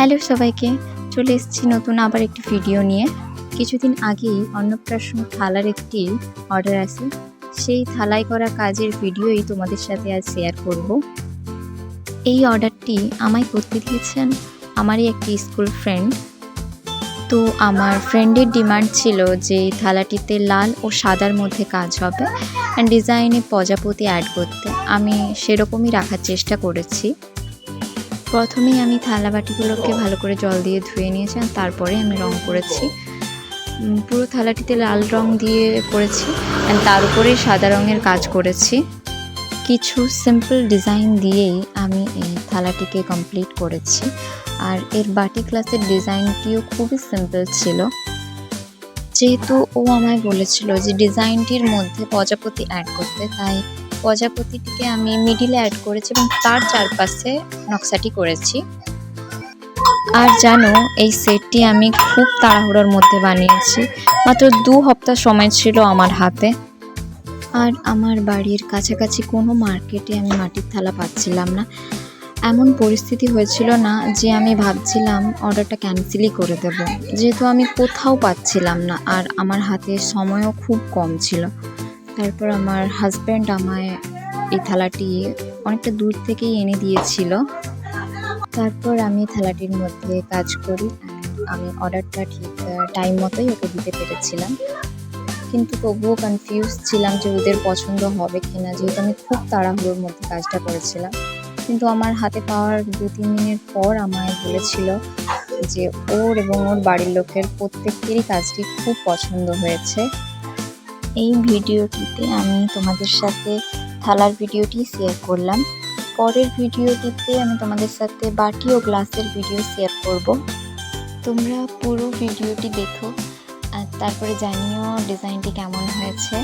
Hello সবাইকে, চলে এসেছি নতুন আবার একটি ভিডিও নিয়ে। কিছুদিন আগেই অন্নপ্রাশন থালার একটি অর্ডার আসে। সেই থালায় করা কাজের ভিডিওই তোমাদের সাথে আজ শেয়ার করব। এই অর্ডারটি আমায় করতে দিয়েছেন আমারই একটি স্কুল ফ্রেন্ড। তো আমার ফ্রেন্ডের ডিমান্ড ছিল যে থালাটিতে লাল ও সাদার মধ্যে কাজ হবে অ্যান্ড ডিজাইনে প্রজাপতি অ্যাড করতে। আমি সেরকমই রাখার চেষ্টা করেছি। প্রথমেই আমি থালা বাটিগুলোকে ভালো করে জল দিয়ে ধুয়ে নিয়েছি আর তারপরে আমি রং করেছি। পুরো থালাটিতে লাল রং দিয়ে করেছি অ্যান্ড তার উপরে সাদা রঙের কাজ করেছি। কিছু সিম্পল ডিজাইন দিয়েই আমি এই থালাটিকে কমপ্লিট করেছি। আর এর বাটি গ্লাসের ডিজাইনটিও খুবই সিম্পল ছিল। যেহেতু ও আমায় বলেছিল যে ডিজাইনটির মধ্যে প্রজাপতি অ্যাড করতে, তাই প্রজাপতিটিকে আমি মিডিলে অ্যাড করেছি এবং তার চারপাশে নকশাটি করেছি। আর জানো, এই সেটটি আমি খুব তাড়াহুড়োর মধ্যে বানিয়েছি। মাত্র 2 সপ্তাহ সময় ছিল আমার হাতে। আর আমার বাড়ির কাছাকাছি কোনো মার্কেটে আমি মাটির থালা পাচ্ছিলাম না। এমন পরিস্থিতি হয়েছিল না যে আমি ভাবছিলাম অর্ডারটা ক্যান্সেলই করে দেব, যেহেতু আমি কোথাও পাচ্ছিলাম না আর আমার হাতে সময়ও খুব কম ছিল। তারপর আমার হাজব্যান্ড আমায় এই থালাটি অনেকটা দূর থেকেই এনে দিয়েছিল। তারপর আমি থালাটির মধ্যে কাজ করি। আমি অর্ডারটা ঠিক টাইম মতোই ওকে দিতে পেরেছিলাম, কিন্তু তবুও কনফিউজ ছিলাম যে ওদের পছন্দ হবে কিনা, যেহেতু আমি খুব তাড়াহুড়োর মধ্যে কাজটা করেছিলাম। কিন্তু আমার হাতে পাওয়ার 2-3 দিনের পর আমায় বলেছিল যে ওর এবং ওর বাড়ির লোকের প্রত্যেকেরই কাজটি খুব পছন্দ হয়েছে। এই ভিডিওটিতে আমি তোমাদের সাথে থালার ভিডিওটি শেয়ার করলাম। পরের ভিডিওটিতে আমি তোমাদের সাথে বাটি ও গ্লাসের ভিডিও শেয়ার করব। তোমরা পুরো ভিডিওটি দেখো আর তারপরে জানিও ডিজাইনটি কেমন হয়েছে।